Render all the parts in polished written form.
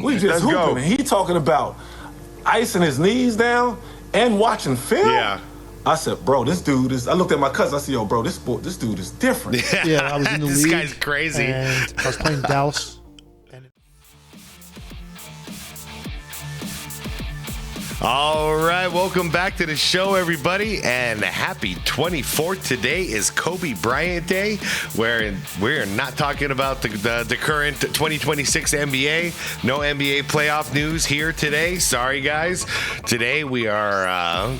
We just hooping, and he talking about icing his knees down and watching film. Yeah. I said, bro, this dude is. I looked at my cousin. I said, yo, bro, this dude is different. Yeah, I was in the this league. This guy's crazy. And I was playing Dallas. All right, welcome back to the show, everybody, and happy 24th. Today is Kobe Bryant Day, where we're not talking about the current 2026 NBA. No NBA playoff news here today. Sorry, guys. Today we are,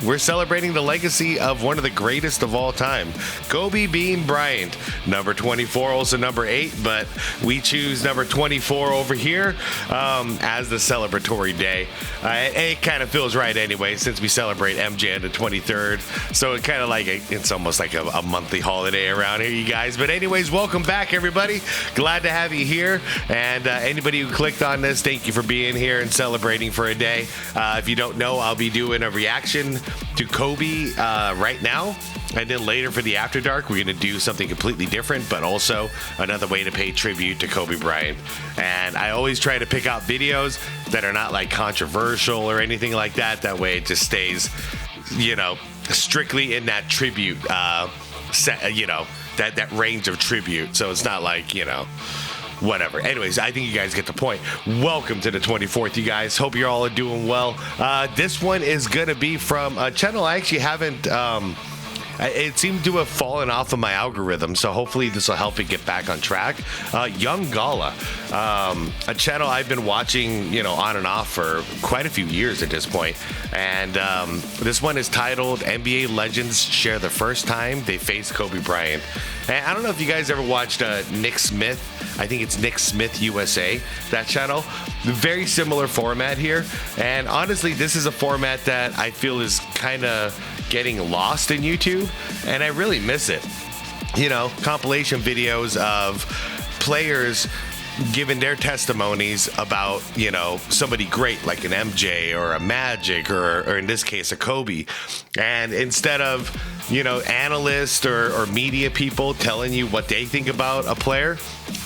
we're celebrating the legacy of one of the greatest of all time, Kobe Bean Bryant, number 24, also number 8, but we choose number 24 over here as the celebratory day. It kind of feels right anyway, since we celebrate MJ on the 23rd. So it kind of like it's almost like a monthly holiday around here, you guys. But anyways, welcome back, everybody. Glad to have you here. And anybody who clicked on this, thank you for being here and celebrating for a day. If you don't know, I'll be doing a reaction to Kobe right now. And then later for the After Dark, we're going to do something completely different, but also another way to pay tribute to Kobe Bryant. And I always try to pick out videos that are not like controversial or anything like that. That way it just stays, strictly in that tribute, that range of tribute. So it's not like, whatever. Anyways, I think you guys get the point. Welcome to the 24th, you guys. Hope you're all doing well. This one is going to be from a channel I actually haven't... it seemed to have fallen off of my algorithm, so hopefully this will help it get back on track. Young Gala, a channel I've been watching, on and off for quite a few years at this point. And this one is titled NBA Legends Share the First Time They Faced Kobe Bryant. And I don't know if you guys ever watched Nick Smith. I think it's Nick Smith USA, that channel. Very similar format here. And honestly, this is a format that I feel is kind of getting lost in YouTube, and I really miss it. Compilation videos of players giving their testimonies about, somebody great like an MJ or a Magic or in this case a Kobe. And instead of, analysts or media people telling you what they think about a player,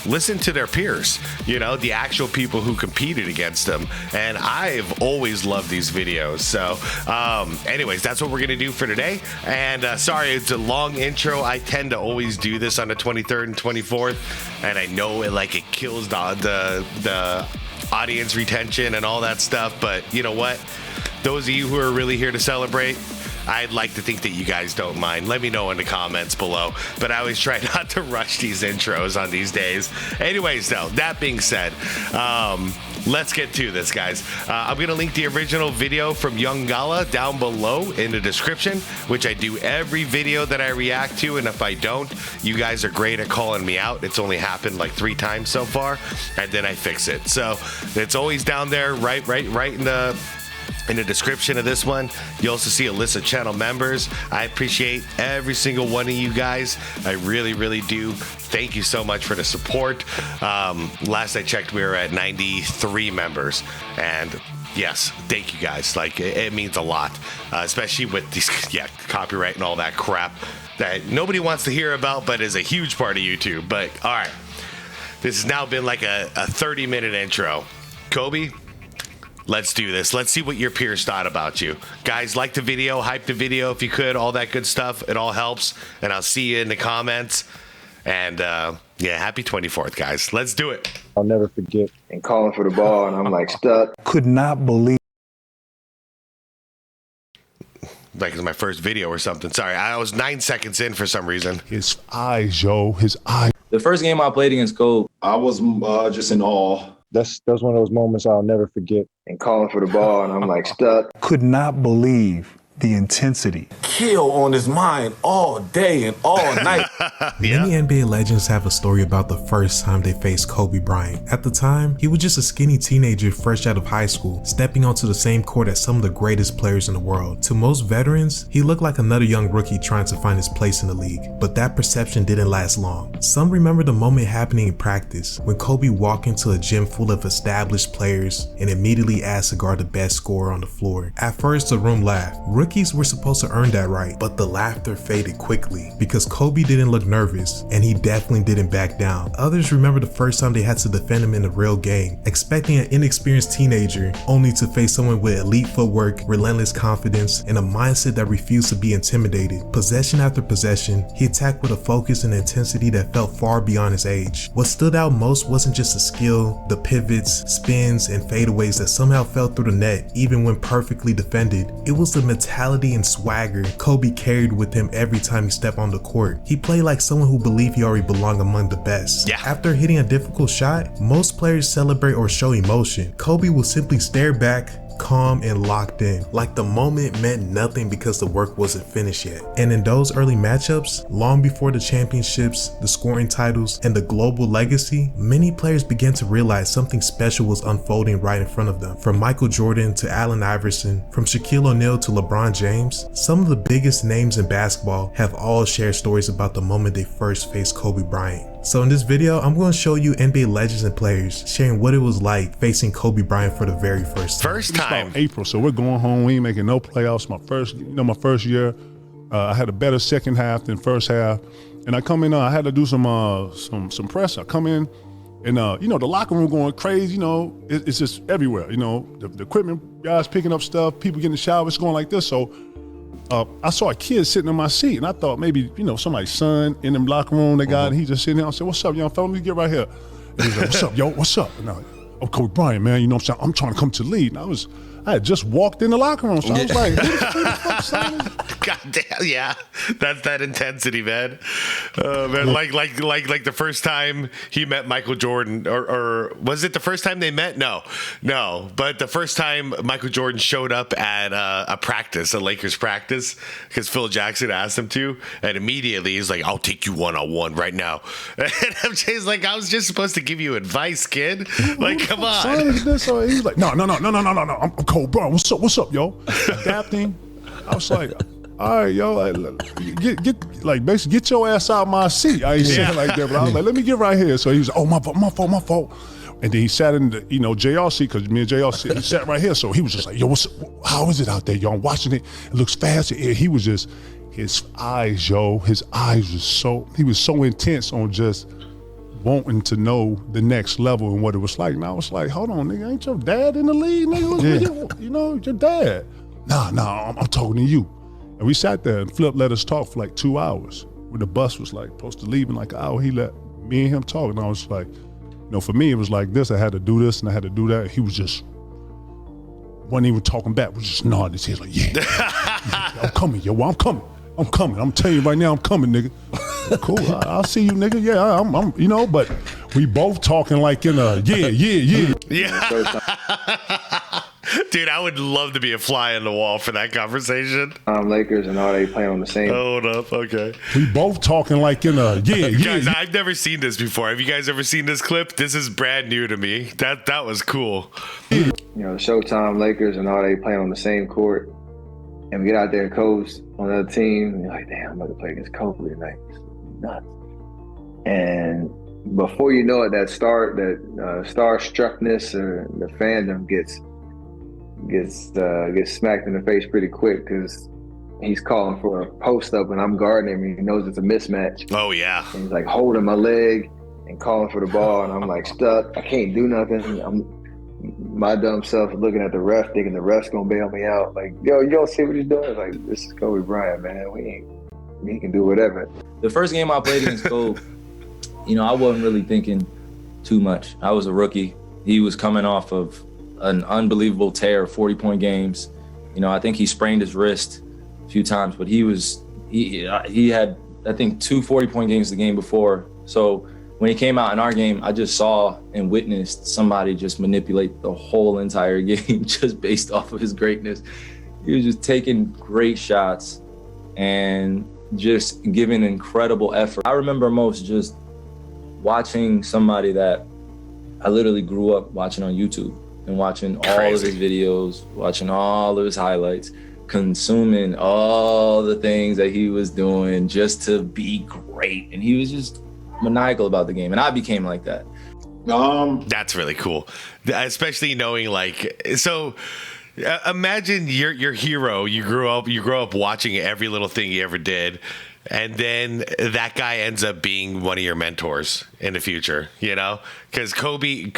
listen to their peers, the actual people who competed against them. And I've always loved these videos. So anyways, that's what we're going to do for today. And sorry, it's a long intro. I tend to always do this on the 23rd and 24th. And I know it kills the audience retention and all that stuff. But you know what? Those of you who are really here to celebrate, I'd like to think that you guys don't mind. Let me know in the comments below. But I always try not to rush these intros on these days. Anyways, though, that being said, let's get to this, guys. I'm going to link the original video from Young Gala down below in the description, which I do every video that I react to. And if I don't, you guys are great at calling me out. It's only happened like 3 times so far, and then I fix it. So it's always down there, right in the description of this one. You also see a list of channel members. I appreciate every single one of you guys. I really, really do. Thank you so much for the support. Last I checked, we were at 93 members. And yes, thank you guys. It means a lot, especially with these, copyright and all that crap that nobody wants to hear about, but is a huge part of YouTube. But all right, this has now been like a 30-minute intro. Kobe, let's do this. Let's see what your peers thought about you. Guys, like the video, hype the video if you could, all that good stuff. It all helps. And I'll see you in the comments. And happy 24th, guys. Let's do it. I'll never forget. And calling for the ball, and I'm like stuck. Could not believe. Like it's my first video or something. Sorry, I was 9 seconds in for some reason. His eyes, yo. His eyes. The first game I played against Kobe, I was just in awe. That's one of those moments I'll never forget. And calling for the ball, and I'm like stuck. Could not believe the intensity. Kill on his mind all day and all night. Many NBA legends have a story about the first time they faced Kobe Bryant. At the time, he was just a skinny teenager fresh out of high school, stepping onto the same court as some of the greatest players in the world. To most veterans, he looked like another young rookie trying to find his place in the league, but that perception didn't last long. Some remember the moment happening in practice, when Kobe walked into a gym full of established players and immediately asked to guard the best scorer on the floor. At first, the room laughed. Rookies were supposed to earn that right, but the laughter faded quickly because Kobe didn't look nervous and he definitely didn't back down. Others remember the first time they had to defend him in a real game, expecting an inexperienced teenager only to face someone with elite footwork, relentless confidence, and a mindset that refused to be intimidated. Possession after possession, he attacked with a focus and intensity that felt far beyond his age. What stood out most wasn't just the skill, the pivots, spins, and fadeaways that somehow fell through the net even when perfectly defended. It was the mentality and swagger Kobe carried with him every time he stepped on the court. He played like someone who believed he already belonged among the best. Yeah. After hitting a difficult shot, most players celebrate or show emotion. Kobe will simply stare back, calm and locked in, like the moment meant nothing because the work wasn't finished yet. And in those early matchups, long before the championships, the scoring titles, and the global legacy, many players began to realize something special was unfolding right in front of them. From Michael Jordan to Allen Iverson, from Shaquille O'Neal to LeBron James, some of the biggest names in basketball have all shared stories about the moment they first faced Kobe Bryant. So in this video, I'm going to show you NBA legends and players sharing what it was like facing Kobe Bryant for the very first time. First time. April, so we're going home. We ain't making no playoffs. My first year, I had a better second half than first half, and I come in. I had to do some press. I come in, and the locker room going crazy. It's just everywhere. The equipment guys picking up stuff, people getting in the shower. It's going like this. So I saw a kid sitting in my seat, and I thought maybe somebody's son in the locker room. They got, and he just sitting there. I said, "What's up, young fella? Let me get right here." And he's like, "What's up, yo? What's up?" And I'm Kobe Bryant, man. You know what I'm saying? I'm trying to come to the league. And I had just walked in the locker room, so I was like, "Who the fuck, son?" God damn, yeah, that's that intensity, man. Man, like the first time he met Michael Jordan, or was it the first time they met? No, but the first time Michael Jordan showed up at a Lakers practice, because Phil Jackson asked him to, and immediately he's like, "I'll take you one-on-one right now." And MJ's like, "I was just supposed to give you advice, kid. Like, come on." Son is this? So he was like, "No. I'm Kobe Bryant. What's up, yo?" Adapting. I was like, "All right, yo, basically get your ass out my seat." I ain't saying like that, but I was like, "Let me get right here." So he was, "Oh, my fault." And then he sat in the JR seat, because me and JR he sat right here. So he was just like, "Yo, how is it out there, yo? I'm watching it. It looks fast." He was just, his eyes, he was so intense on just wanting to know the next level and what it was like. And I was like, "Hold on, nigga, ain't your dad in the league, nigga? Your dad." Nah, I'm talking to you. And we sat there, and Flip let us talk for like 2 hours. When the bus was like supposed to leave in like an hour, he let me and him talk. And I was like, for me, it was like this. I had to do this and I had to do that. He was just, wasn't even talking back, was just nodding his head like, "Yeah, I'm coming, yo, I'm coming. I'm telling you right now, I'm coming, nigga." Cool, I'll see you, nigga. Yeah, I'm but we both talking like in a, Yeah. Dude, I would love to be a fly on the wall for that conversation. Lakers and all, they playing on the same. Hold up, okay. We both talking like in a, Guys, I've never seen this before. Have you guys ever seen this clip? This is brand new to me. That was cool. The Showtime Lakers and all, they playing on the same court. And we get out there and coach on the other team, and you're like, "Damn, I'm about to play against Kobe tonight." It's nuts. And before you know it, that starstruckness or the fandom gets smacked in the face pretty quick, because he's calling for a post up and I'm guarding him, and he knows it's a mismatch. Oh yeah. And he's like holding my leg and calling for the ball, and I'm like stuck. I can't do nothing. My dumb self looking at the ref, thinking the ref's gonna bail me out. Like, "Yo, you don't see what he's doing?" Like, this is Kobe Bryant, man. He can do whatever. The first game I played against Kobe, I wasn't really thinking too much. I was a rookie. He was coming off of an unbelievable tear of 40-point games. I think he sprained his wrist a few times, but he had, I think, 2 40-point games the game before. So when he came out in our game, I just saw and witnessed somebody just manipulate the whole entire game just based off of his greatness. He was just taking great shots and just giving incredible effort. I remember most just watching somebody that I literally grew up watching on YouTube and watching all of his videos, watching all of his highlights, consuming all the things that he was doing just to be great. And he was just maniacal about the game, and I became like that. That's really cool, especially knowing so Imagine your hero. You grew up watching every little thing he ever did, and then that guy ends up being one of your mentors in the future. You know, because Kobe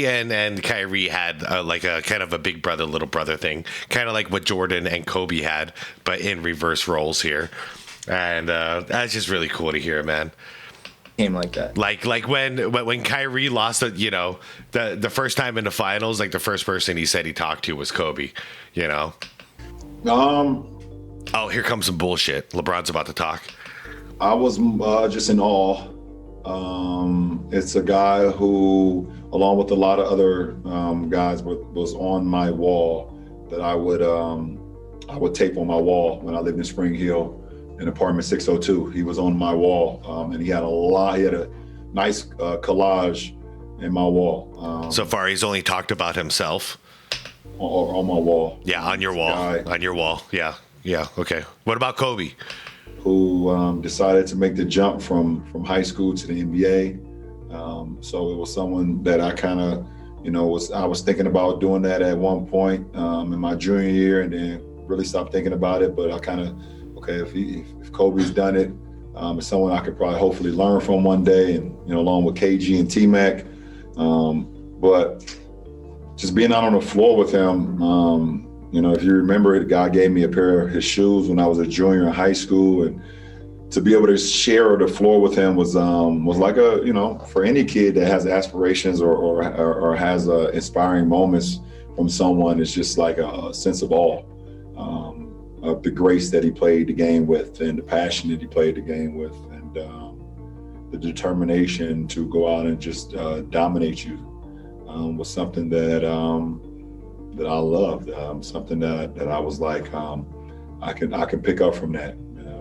and Kyrie had like a kind of a big brother, little brother thing, kind of like what Jordan and Kobe had, but in reverse roles here. And that's just really cool to hear, man. Came like that. Like when Kyrie lost the first time in the finals, like the first person he said he talked to was Kobe, you know. Oh, here comes some bullshit. LeBron's about to talk. I was just in awe. It's a guy who, along with a lot of other guys, was on my wall that I would tape on my wall when I lived in Spring Hill in apartment 602. He was on my wall, and he had a nice collage in my wall. So far, he's only talked about himself. On my wall. Yeah, on your wall. On your wall. Yeah. Okay. What about Kobe? Who decided to make the jump from high school to the NBA. So it was someone that I kind of, I was thinking about doing that at one point in my junior year, and then really stopped thinking about it. But I kind of, okay, if Kobe's done it, it's someone I could probably hopefully learn from one day, and along with KG and T-Mac. But just being out on the floor with him, if you remember, the guy gave me a pair of his shoes when I was a junior in high school, and to be able to share the floor with him was like for any kid that has aspirations or has inspiring moments from someone, it's just like a sense of awe of the grace that he played the game with, and the passion that he played the game with, and the determination to go out and just dominate you was something that I loved, something that I was like, I can pick up from that.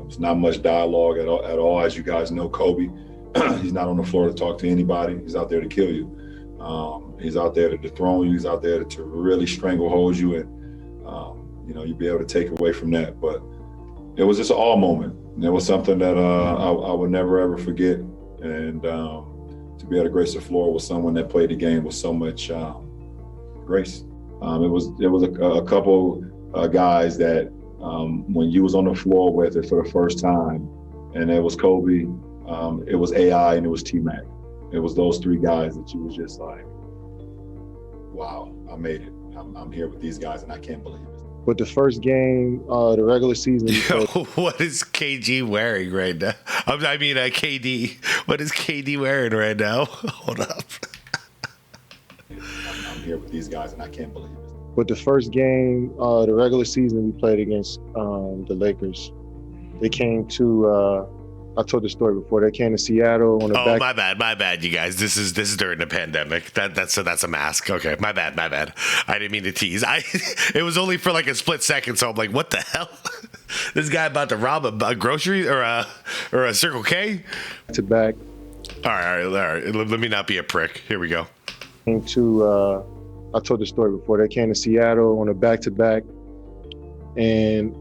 It's not much dialogue at all. As you guys know, Kobe, he's not on the floor to talk to anybody. He's out there to kill you. He's out there to dethrone you. He's out there to really stranglehold you, and you'd be able to take away from that. But it was just an awe moment. It was something that I would never ever forget. And to be able to grace the floor with someone that played the game with so much grace. It was a couple guys that when you was on the floor with it for the first time, and it was Kobe, it was AI, and it was T-Mac. It was those three guys that you was just like, wow, I made it. I'm here with these guys, and I can't believe it. But the first game, the regular season. What is KG wearing right now? KD. What is KD wearing right now? Hold up. I'm here with these guys, and I can't believe it. But the first game, the regular season, we played against the Lakers. They came to. I told the story before. They came to Seattle on the back. My bad, you guys. This is during the pandemic. That's a mask. Okay, my bad. I didn't mean to tease. It was only for like a split second, so I'm like, what the hell? This guy about to rob a grocery or a Circle K? To back. All right. Let me not be a prick. Here we go. Came to. I told the story before. They came to Seattle on a back-to-back, and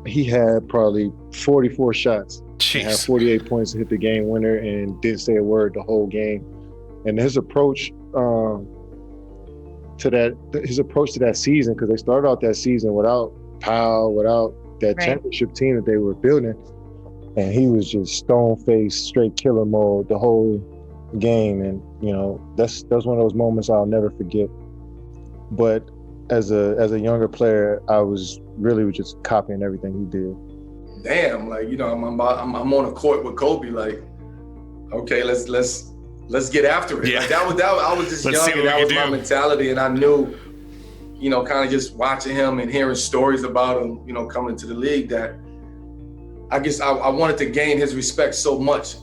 he had probably 44 shots. He had 48 points to hit the game winner and didn't say a word the whole game. And his approach to that season, because they started out that season without Powell, without that championship team that they were building, and he was just stone-faced, straight killer mode the whole game. And that's one of those moments I'll never forget. But as a younger player, I was really just copying everything he did. Damn, I'm on a court with Kobe. Like, okay, let's get after it. Yeah. Like I was just young, and that was my mentality. And I knew, kind of just watching him and hearing stories about him, coming to the league, that I guess I wanted to gain his respect so much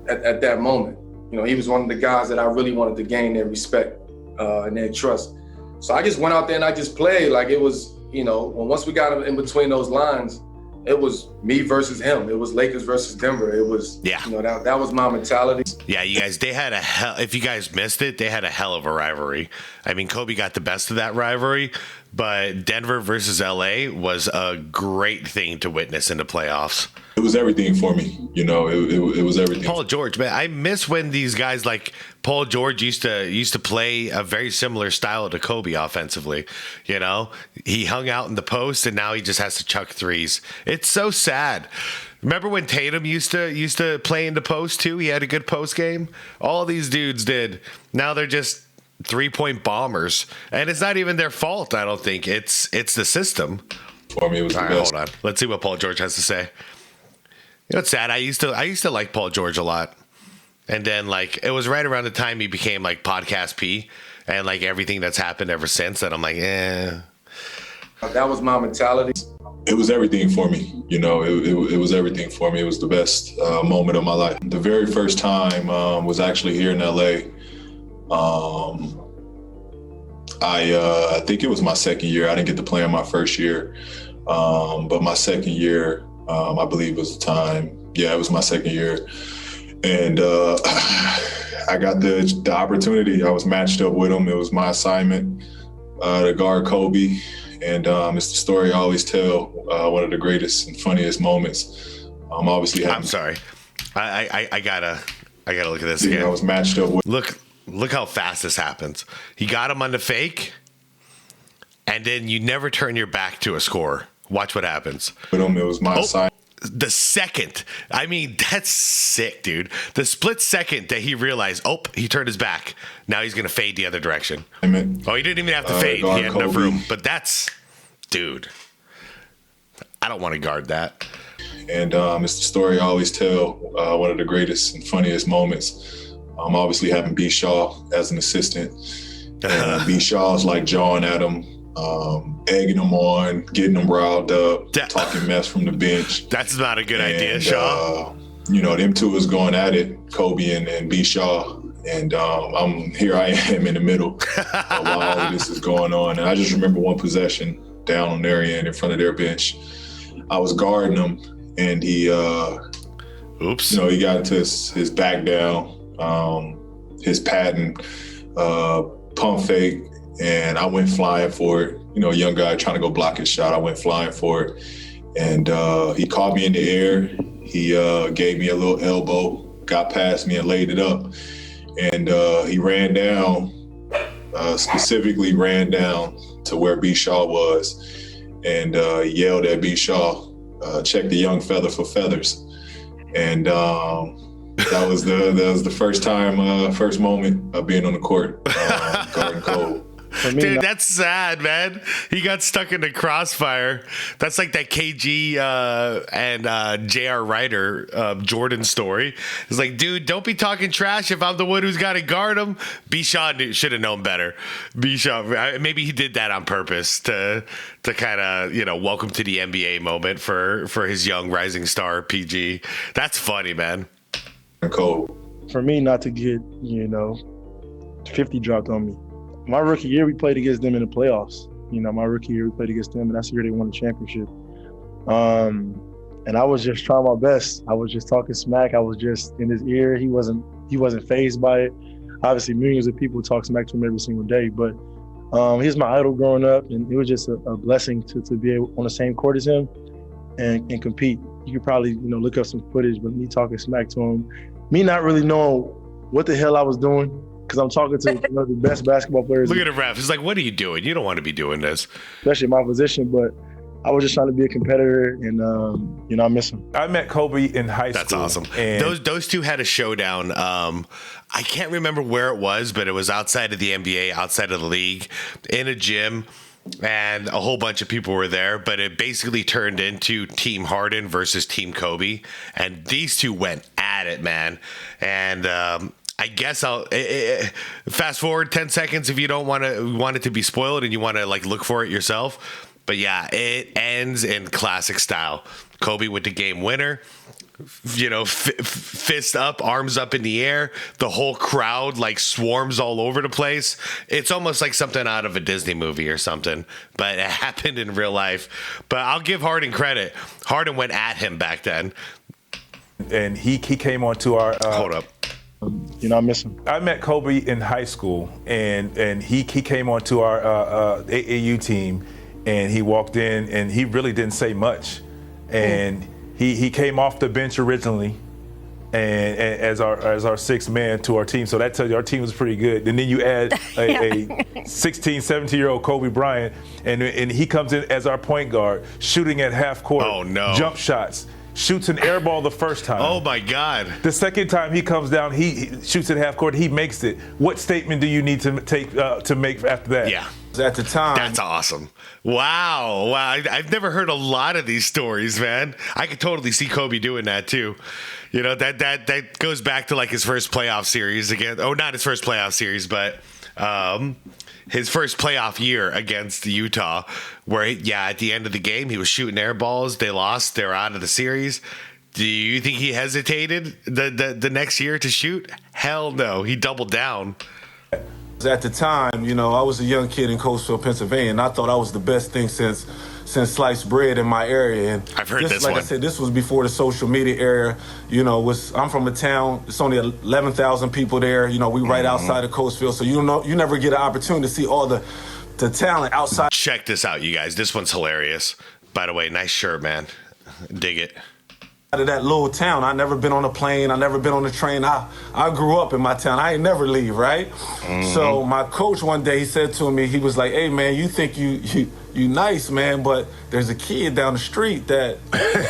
at that moment. He was one of the guys that I really wanted to gain their respect and their trust. So I just went out there and I just played like it was, once we got him in between those lines, it was me versus him. It was Lakers versus Denver. It was, that was my mentality. Yeah, you guys, if you guys missed it, they had a hell of a rivalry. I mean, Kobe got the best of that rivalry, but Denver versus LA was a great thing to witness in the playoffs. It was everything for me. You know, it was everything. Paul George, man, I miss when these guys like Paul George used to play a very similar style to Kobe offensively. You know, he hung out in the post, and now he just has to chuck threes. It's so sad. Remember when Tatum used to play in the post too? He had a good post game. All these dudes did. Now they're just 3-point bombers, and it's not even their fault. I don't think it's the system. For me, it was the best. Hold on. Let's see what Paul George has to say. You know what's sad? I used to like Paul George a lot. And then like it was right around the time he became like Podcast P and like everything that's happened ever since that I'm like, eh. That was my mentality. It was everything for me. You know, it was everything for me. It was the best moment of my life. The very first time was actually here in LA. I think it was my second year. I didn't get to play in my first year. But my second year, I believe was the time. Yeah, it was my second year. And I got the opportunity. I was matched up with him. It was my assignment to guard Kobe. And it's the story I always tell, one of the greatest and funniest moments. Obviously, I'm sorry. I gotta look at this again. I was matched up with. Look how fast this happens. He got him on the fake, and then you never turn your back to a score. Watch what happens. With him, it was my assignment. The second, I mean, that's sick, dude. The split second that he realized, he turned his back. Now he's going to fade the other direction. He didn't even have to fade. He had enough room. But that's, dude, I don't want to guard that. And it's the story I always tell, one of the greatest and funniest moments. Obviously having B. Shaw as an assistant. And B. Shaw's like jawing at him. Egging them on, getting them riled up, talking mess from the bench. That's not a good idea, Shaw. You know, them two is going at it, Kobe and B. Shaw. And I am in the middle while all of this is going on. And I just remember one possession down on their end in front of their bench. I was guarding him, and he, he got into his back down, his patent pump fake. And I went flying for it. You know, a young guy trying to go block his shot. I went flying for it. And he caught me in the air. He gave me a little elbow, got past me and laid it up. And he ran down, specifically ran down to where B. Shaw was and yelled at B. Shaw, check the young feather for feathers. And that was the first moment of being on the court, guarding Cole. Dude, that's sad, man. He got stuck in the crossfire. That's like that KG and J.R. Ryder Jordan story. It's like, dude, don't be talking trash if I'm the one who's got to guard him. B. Shaw should have known better. B. Shaw, maybe he did that on purpose to kind of, welcome to the NBA moment for his young rising star, PG. That's funny, man. Cool. For me not to get, 50 dropped on me. My rookie year, we played against them in the playoffs. My rookie year, we played against them, and that's the year they won the championship. And I was just trying my best. I was just talking smack. I was just in his ear. He wasn't fazed by it. Obviously, millions of people talk smack to him every single day, but he was my idol growing up, and it was just a blessing to be able, on the same court as him and compete. You could probably, look up some footage, but me talking smack to him, me not really knowing what the hell I was doing, because I'm talking to one of the best basketball players. Look at the ref. It's like, what are you doing? You don't want to be doing this. Especially in my position, but I was just trying to be a competitor, and I miss him. I met Kobe in high school. That's awesome. And those two had a showdown. I can't remember where it was, but it was outside of the NBA, outside of the league, in a gym, and a whole bunch of people were there. But it basically turned into Team Harden versus Team Kobe, and these two went at it, man. And I guess I'll fast forward 10 seconds if you don't want it to be spoiled and you want to look for it yourself. But yeah, it ends in classic style. Kobe with the game winner, fist up, arms up in the air. The whole crowd swarms all over the place. It's almost like something out of a Disney movie or something, but it happened in real life. But I'll give Harden credit. Harden went at him back then. And he came onto our... Hold up. I miss him. I met Kobe in high school, and he came onto our AAU team, and he walked in, and he really didn't say much. And he came off the bench originally, and as our sixth man to our team. So that tells you our team was pretty good. And then you add a 16, 17-year-old Kobe Bryant, and he comes in as our point guard, shooting at half court, jump shots. Shoots an air ball the first time. Oh my God. The second time he comes down, he shoots at half court, he makes it. What statement do you need to take to make after that? Yeah. At the time. That's awesome. Wow. I've never heard a lot of these stories, man. I could totally see Kobe doing that too. You know, that goes back to like his first playoff series again. Oh, not his first playoff series, but his first playoff year against Utah, where, at the end of the game, he was shooting air balls. They lost. They're out of the series. Do you think he hesitated the next year to shoot? Hell no. He doubled down. At the time, you know, I was a young kid in Coatesville, Pennsylvania, and I thought I was the best thing since sliced bread in my area. And I've heard this like one. I said, this was before the social media era. You know, I'm from a town. It's only 11,000 people there. You know, we right outside of Coatesville, so you never get an opportunity to see all the talent outside. Check this out, you guys. This one's hilarious. By the way, nice shirt, man. Dig it. Out of that little town. I never been on a plane. I never been on a train. I grew up in my town. I ain't never leave, right? So my coach one day, he said to me, he was like, "Hey man, you think you nice, man, but there's a kid down the street that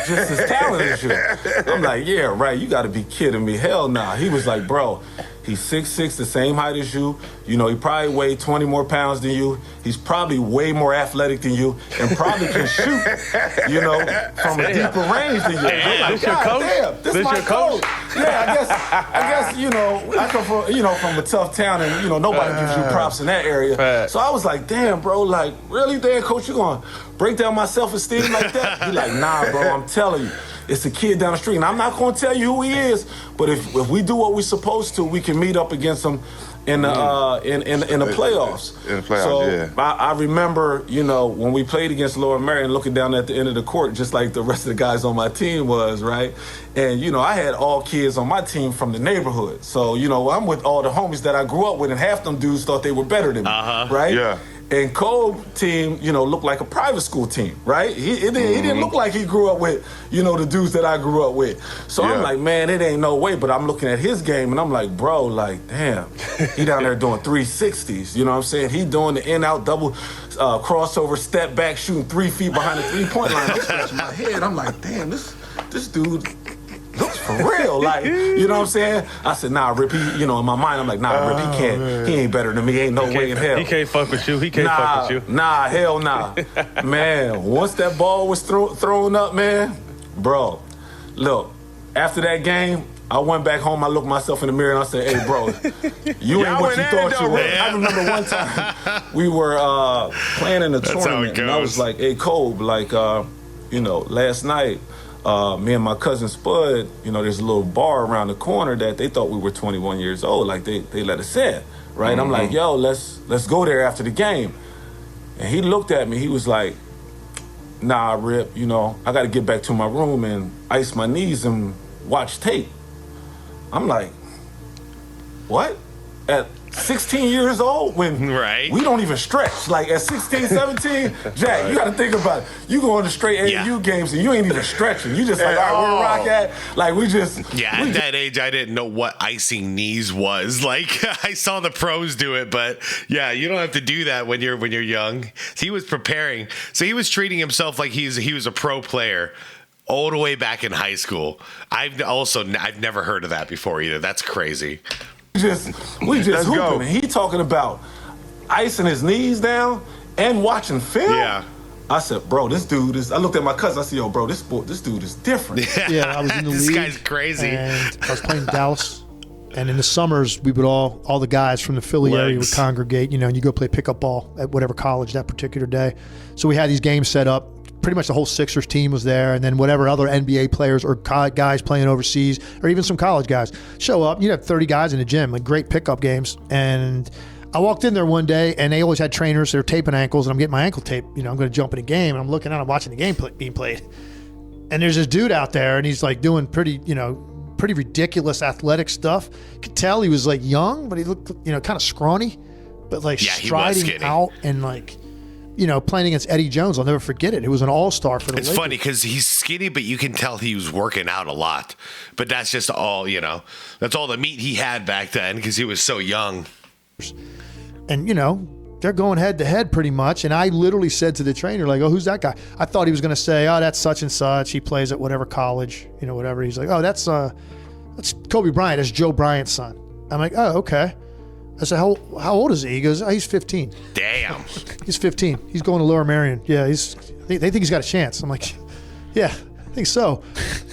just as talented as you." I'm like, "Yeah, right. You got to be kidding me. Hell nah." He was like, "Bro, he's 6'6", the same height as you. You know, he probably weighed 20 more pounds than you. He's probably way more athletic than you and probably can shoot, you know, from a deeper range than you." Like, this your coach? Damn, this my coach? Yeah, I guess, you know, I come from a tough town and, you know, nobody gives you props in that area. So I was like, "Damn, bro, like, really, damn, coach, you gonna break down my self-esteem like that?" He like, "Nah, bro, I'm telling you. It's a kid down the street, and I'm not going to tell you who he is. But if we do what we're supposed to, we can meet up against him in the playoffs." In the playoffs, so yeah. I remember, you know, when we played against Lower Merion, looking down at the end of the court, just like the rest of the guys on my team was, right? And you know, I had all kids on my team from the neighborhood. So you know, I'm with all the homies that I grew up with, and half them dudes thought they were better than me, right? Yeah. And Kobe team, you know, looked like a private school team, right? He didn't look like he grew up with, you know, the dudes that I grew up with. So I'm like, man, it ain't no way. But I'm looking at his game, and I'm like, bro, like, damn, he down there doing 360s. You know what I'm saying? He doing the in-out double crossover, step back, shooting 3 feet behind the three-point line. I'm scratching my head. I'm like, damn, this dude looks for real, like, you know what I'm saying? I said, nah, Rip, in my mind, I'm like, nah, Rip, he ain't better than me, ain't no way in hell. He can't fuck with you, fuck with you. Nah, hell nah. Man, once that ball was thrown up, man, bro, look, after that game, I went back home, I looked myself in the mirror, and I said, "Hey, bro, you ain't what you thought you were." I remember one time, we were playing in a tournament, and I was like, "Hey, Kobe, like, last night, me and my cousin Spud, you know, there's a little bar around the corner that they thought we were 21 years old. Like they let us in, right?" I'm like, "Yo, let's go there after the game." And he looked at me. He was like, "Nah, Rip, you know, I got to get back to my room and ice my knees and watch tape." I'm like, "What? At 16 years old when we don't even stretch. Like at 16, 17, Jack, you got to think about it. You go on the straight AAU games and you ain't even stretching. You just like, all right, where Rock at? Like we just. Yeah, at that age, I didn't know what icing knees was. Like I saw the pros do it, but yeah, you don't have to do that when you're young. So he was preparing. So he was treating himself like he was a pro player all the way back in high school. I've never heard of that before either. That's crazy. We just hooping. And he talking about icing his knees down and watching film. Yeah. I said, bro, this dude is. I looked at my cousin. I said, yo, bro, this dude is different. Yeah, I was in the league. This guy's crazy. And I was playing in Dallas. And in the summers, we would all the guys from the Philly area would congregate, and you go play pickup ball at whatever college that particular day. So we had these games set up. Pretty much the whole Sixers team was there, and then whatever other NBA players or guys playing overseas, or even some college guys show up. You'd have 30 guys in the gym, like great pickup games. And I walked in there one day, and they always had trainers. They were taping ankles, and I'm getting my ankle taped. I'm going to jump in a game, and I'm looking out, I'm watching the game being played. And there's this dude out there, and he's like doing pretty ridiculous athletic stuff. You could tell he was like young, but he looked, kind of scrawny, but like striding out and like. playing against Eddie Jones. I'll never forget it. It was an all-star for the It's Lakers. funny because he's skinny, but you can tell he was working out a lot. But that's just all, that's all the meat he had back then because he was so young. And, they're going head-to-head pretty much. And I literally said to the trainer, like, oh, who's that guy? I thought he was going to say, oh, that's such and such. He plays at whatever college, whatever. He's like, oh, that's Kobe Bryant. That's Joe Bryant's son. I'm like, oh, okay. I said, how old is he? He goes, oh, he's 15. Damn. He's 15. He's going to Lower Merion. Yeah, they think he's got a chance. I'm like, yeah, I think so.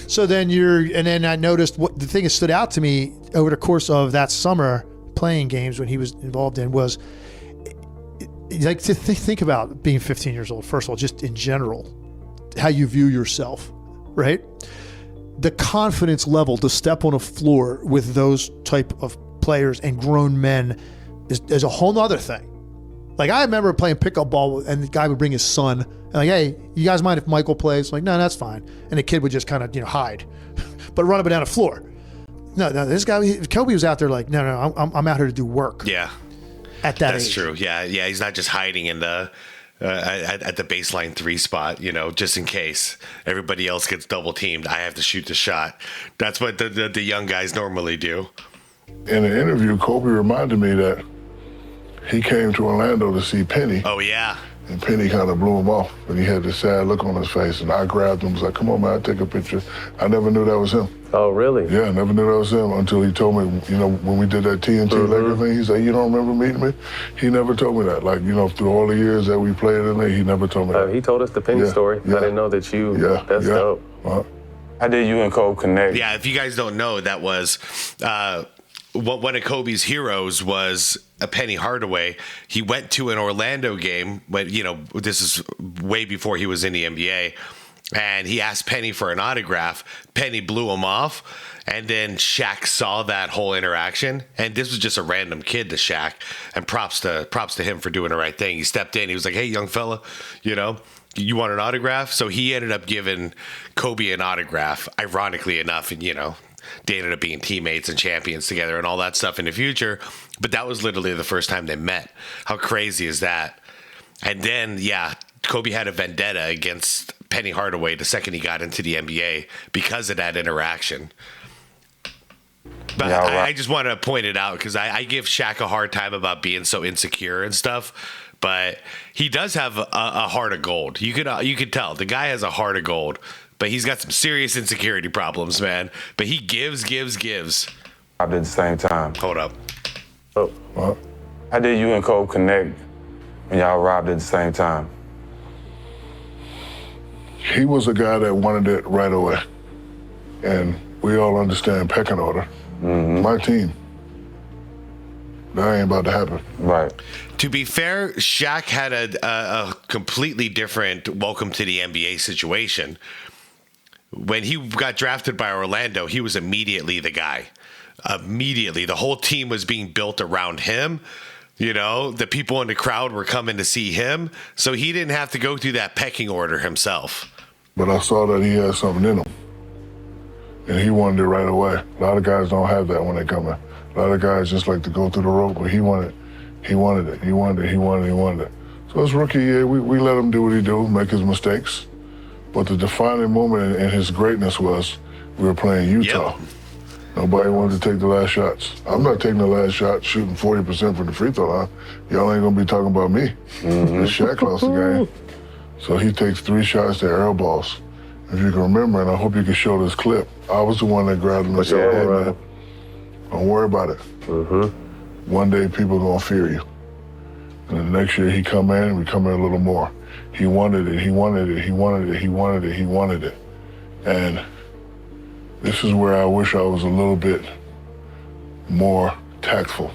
So then and then I noticed what the thing that stood out to me over the course of that summer playing games when he was involved in was like to think about being 15 years old, first of all, just in general, how you view yourself, right? The confidence level to step on a floor with those type of players and grown men is a whole nother thing. Like I remember playing pickup ball and the guy would bring his son and like, hey, you guys mind if Michael plays? Like, no, that's fine. And the kid would just kind of, hide, but run up and down the floor. No, this guy, Kobe was out there like, no, I'm out here to do work. Yeah. At that That's age. true. Yeah. He's not just hiding in the at the baseline 3 spot, just in case everybody else gets double teamed. I have to shoot the shot. That's what the young guys normally do. In an interview, Kobe reminded me that he came to Orlando to see Penny. Oh, yeah. And Penny kind of blew him off, and he had this sad look on his face. And I grabbed him, was like, come on, man, I'll take a picture. I never knew that was him. Oh, really? Yeah, I never knew that was him until he told me, when we did that TNT Laker thing, he said, you don't remember meeting me? He never told me that. Like, through all the years that we played in there, he never told me that. He told us the Penny story. I didn't know that you, that's dope. How did you and Kobe connect? Yeah, if you guys don't know, that was one of Kobe's heroes was a Penny Hardaway. He went to an Orlando game when, this is way before he was in the NBA. And he asked Penny for an autograph. Penny blew him off. And then Shaq saw that whole interaction. And this was just a random kid to Shaq. And props to him for doing the right thing. He stepped in. He was like, hey, young fella, you want an autograph? So he ended up giving Kobe an autograph, ironically enough. And, they ended up being teammates and champions together and all that stuff in the future. But that was literally the first time they met. How crazy is that? And then, Kobe had a vendetta against Penny Hardaway the second he got into the NBA because of that interaction. But I just want to point it out because I give Shaq a hard time about being so insecure and stuff. But he does have a heart of gold. You could tell the guy has a heart of gold, but he's got some serious insecurity problems, man. But he gives. At the same time. Hold up. Oh, what? How did you and Kobe connect when y'all arrived at the same time? He was a guy that wanted it right away. And we all understand pecking order. My team. That ain't about to happen. Right. To be fair, Shaq had a completely different welcome to the NBA situation. When he got drafted by Orlando, he was immediately the guy. Immediately. The whole team was being built around him. The people in the crowd were coming to see him. So he didn't have to go through that pecking order himself. But I saw that he had something in him. And he wanted it right away. A lot of guys don't have that when they come in. A lot of guys just like to go through the rope, but he wanted it. He wanted it. So his rookie year, we let him do what he do, make his mistakes. But the defining moment in his greatness was we were playing Utah. Yep. Nobody wanted to take the last shots. I'm not taking the last shot, shooting 40% from the free throw line. Y'all ain't gonna be talking about me. Shaq lost the game. So he takes 3 shots to air balls. If you can remember, and I hope you can show this clip, I was the one that grabbed him and said, hey, man, don't worry about it. One day people gonna fear you. And the next year he come in and we come in a little more. He wanted it. And this is where I wish I was a little bit more tactful.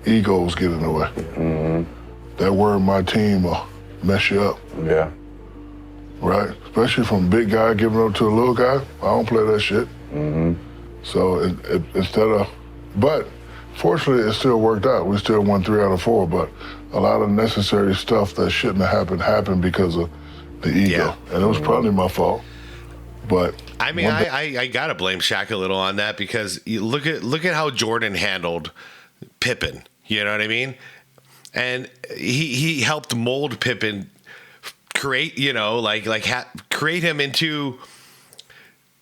Egos get in the way. That word, my team, will mess you up. Yeah. Right? Especially from a big guy giving up to a little guy. I don't play that shit. So instead of, but fortunately it still worked out. We still won 3 out of 4, but a lot of necessary stuff that shouldn't have happened because of the ego. Yeah. And it was probably my fault. But I mean, I gotta blame Shaq a little on that because you look at how Jordan handled Pippen. You know what I mean? and he helped mold Pippen, create create him into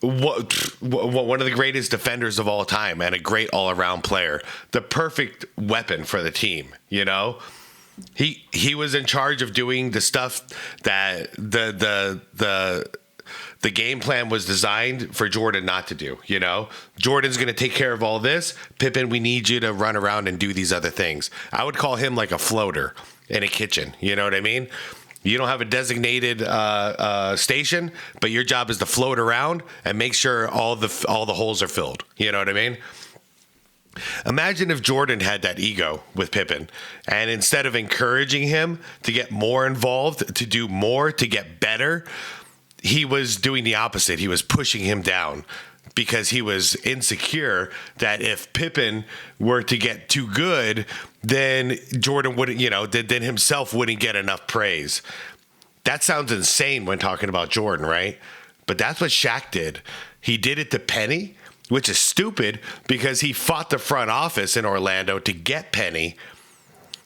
one of the greatest defenders of all time and a great all-around player, the perfect weapon for the team. He was in charge of doing the stuff that the game plan was designed for Jordan not to do. Jordan's going to take care of all this. Pippen, we need you to run around and do these other things. I would call him like a floater in a kitchen. You know what I mean? You don't have a designated station, but your job is to float around and make sure all the holes are filled. You know what I mean? Imagine if Jordan had that ego with Pippen, and instead of encouraging him to get more involved, to do more, to get better, he was doing the opposite. He was pushing him down because he was insecure that if Pippen were to get too good, then Jordan wouldn't, then himself wouldn't get enough praise. That sounds insane when talking about Jordan, right? But that's what Shaq did. He did it to Penny, which is stupid because he fought the front office in Orlando to get Penny.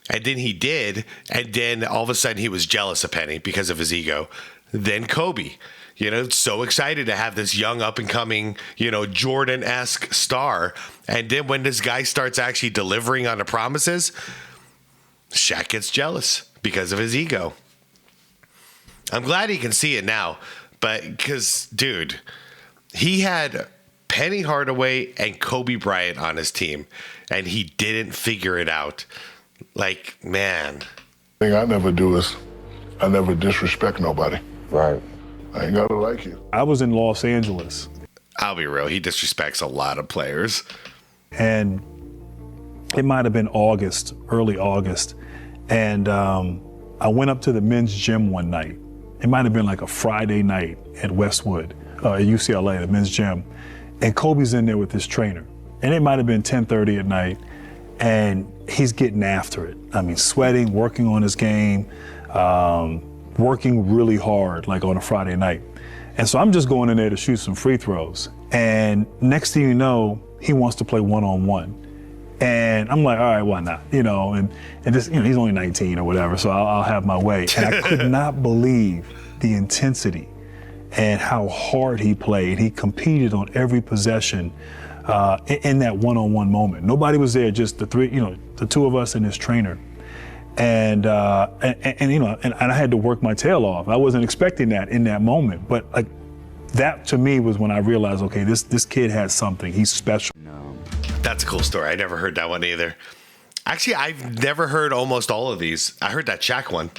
And then he did. And then all of a sudden he was jealous of Penny because of his ego. Then Kobe, so excited to have this young up and coming, Jordan-esque star. And then when this guy starts actually delivering on the promises, Shaq gets jealous because of his ego. I'm glad he can see it now, but because, dude, he had Penny Hardaway and Kobe Bryant on his team, and he didn't figure it out. Like, man. The thing I never do is I never disrespect nobody. Right. I ain't gotta like you. I was in Los Angeles. I'll be real. He disrespects a lot of players. And it might have been August, early August. And I went up to the men's gym one night. It might have been like a Friday night at Westwood, at UCLA, the men's gym. And Kobe's in there with his trainer. And it might have been 10:30 at night. And he's getting after it. I mean, sweating, working on his game, working really hard, like on a Friday night. And so I'm just going in there to shoot some free throws. And next thing you know, he wants to play one-on-one. And I'm like, all right, why not? And just, he's only 19 or whatever, so I'll have my way. And I could not believe the intensity and how hard he played. He competed on every possession in that one-on-one moment. Nobody was there, just the three, the two of us and his trainer. And I had to work my tail off. I wasn't expecting that in that moment, but like that to me was when I realized, okay, this kid has something. He's special. That's a cool story. I never heard that one either. Actually, I've never heard almost all of these. I heard that Shaq one.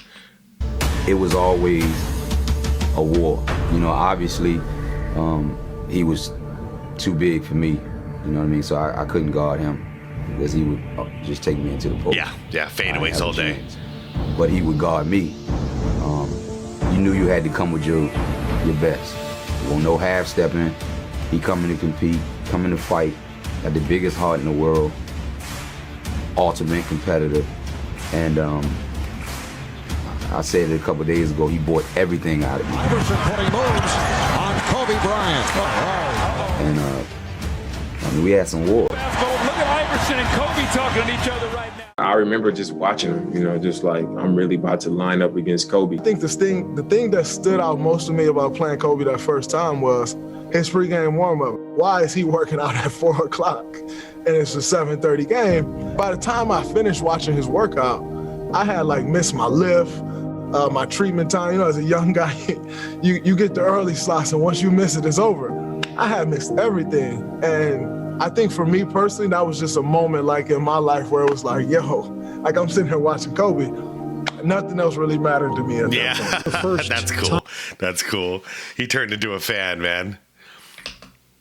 It was always a war. Obviously, he was too big for me. You know what I mean? So I couldn't guard him because he would just take me into the post. Yeah, fadeaways all day. But he would guard me. You knew you had to come with your best. Well, no half-stepping. He coming to compete, coming to fight. Got the biggest heart in the world. Ultimate competitor. And I said it a couple days ago, he bought everything out of me. Iverson putting moves on Kobe Bryant. And we had some war. Look at Iverson and Kobe talking to each other right now. I remember just watching him, just like, I'm really about to line up against Kobe. I think the thing that stood out most to me about playing Kobe that first time was his pregame warm-up. Why is he working out at 4 o'clock and it's a 7:30 game? By the time I finished watching his workout, I had missed my lift, my treatment time. As a young guy, you get the early slots, and once you miss it, it's over. I had missed everything. And I think for me personally, that was just a moment in my life where it was I'm sitting here watching Kobe. Nothing else really mattered to me at that point. That's cool. That's cool. He turned into a fan, man.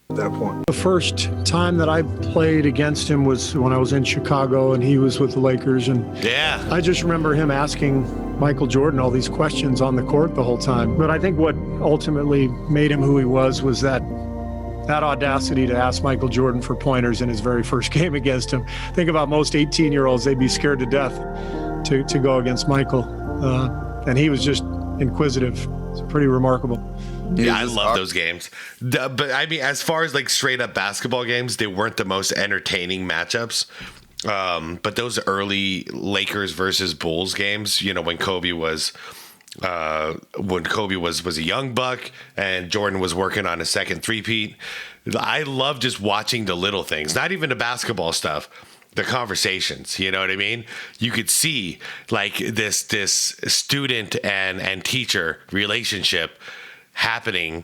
At that point. The first time that I played against him was when I was in Chicago and he was with the Lakers. And I just remember him asking Michael Jordan all these questions on the court the whole time. But I think what ultimately made him who he was that audacity to ask Michael Jordan for pointers in his very first game against him. Think about most 18-year-olds, they'd be scared to death to go against Michael. And he was just inquisitive. It's pretty remarkable. Yeah, I love those games. But I mean, as far as straight up basketball games, they weren't the most entertaining matchups. But those early Lakers versus Bulls games, you know, when Kobe was a young buck and Jordan was working on a second three-peat, I love just watching the little things, not even the basketball stuff, the conversations, you know what I mean? You could see like this student and teacher relationship happening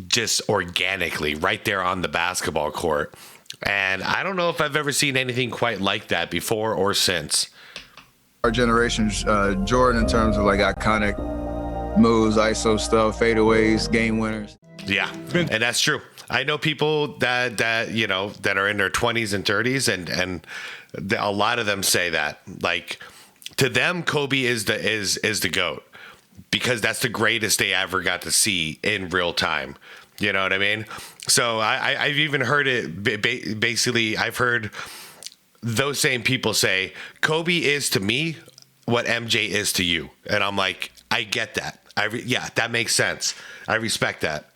just organically right there on the basketball court. And I don't know if I've ever seen anything quite like that before or since. Our generation's Jordan in terms of like iconic moves, ISO stuff, fadeaways, game winners. Yeah, and that's true. I know people that you know that are in their 20s and 30s, and a lot of them say that. Like, to them, Kobe is the GOAT because that's the greatest they ever got to see in real time. You know what I mean? So I've even heard it. Basically, I've heard those same people say Kobe is to me what MJ is to you, and I'm like, I get that. Yeah, that makes sense. I respect that.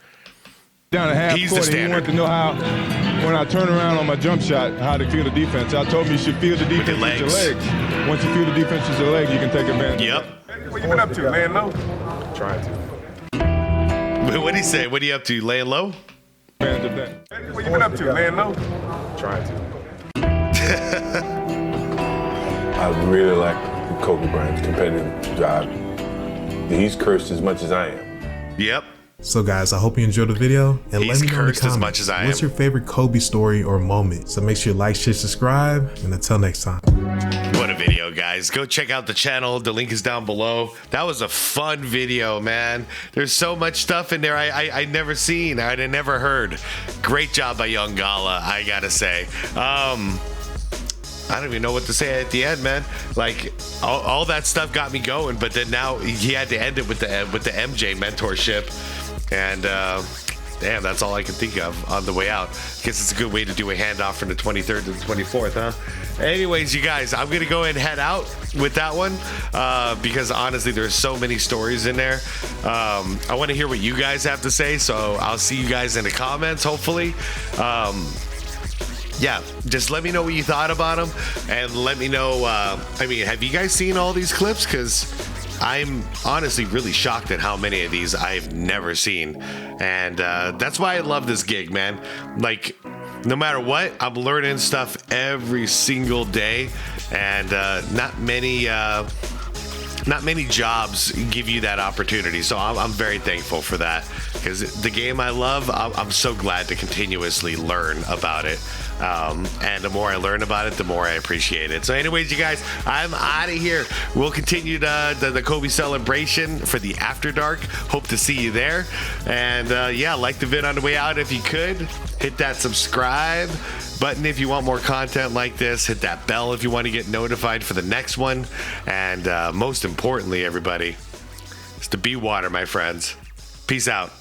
Down at half He's court, the and he wanted standard. to know how, when I turn around on my jump shot, how to feel the defense. I told him you should feel the defense with your legs. Once you feel the defense with your legs, you can take advantage. Yep. What you been up to, laying low? Trying to. What do you say? What are you up to? Laying low? What you been up to, laying low? Trying to. I really like Kobe Bryant's competitive drive. He's cursed as much as I am. Yep. So guys, I hope you enjoyed the video, and He's let me know in the cursed as comments, much as I what's am. your favorite Kobe story or moment? So make sure you like, share, subscribe, and until next time. What a video, guys. Go check out the channel. The link is down below. That was a fun video, man. There's so much stuff in there I never seen. I'd never heard. Great job by Young Gala, I gotta say. I don't even know what to say at the end, man. Like, all that stuff got me going, but then now he had to end it with the MJ mentorship. And damn, that's all I can think of on the way out. Guess it's a good way to do a handoff from the 23rd to the 24th, huh? Anyways, you guys, I'm gonna go ahead and head out with that one because honestly, there's so many stories in there. I want to hear what you guys have to say, so I'll see you guys in the comments, hopefully. Yeah, just let me know what you thought about them, and let me know. I mean, have you guys seen all these clips? Because I'm honestly really shocked at how many of these I've never seen, and that's why I love this gig, man. Like, no matter what, I'm learning stuff every single day, and not many jobs give you that opportunity. So I'm very thankful for that, because the game I love, I'm so glad to continuously learn about it. And the more I learn about it, the more I appreciate it. So anyways, you guys, I'm out of here. We'll continue the Kobe celebration for the After Dark. Hope to see you there. And yeah, like the vid on the way out if you could. Hit that subscribe button if you want more content like this. Hit that bell if you want to get notified for the next one. And most importantly, everybody, it's to be water, my friends. Peace out.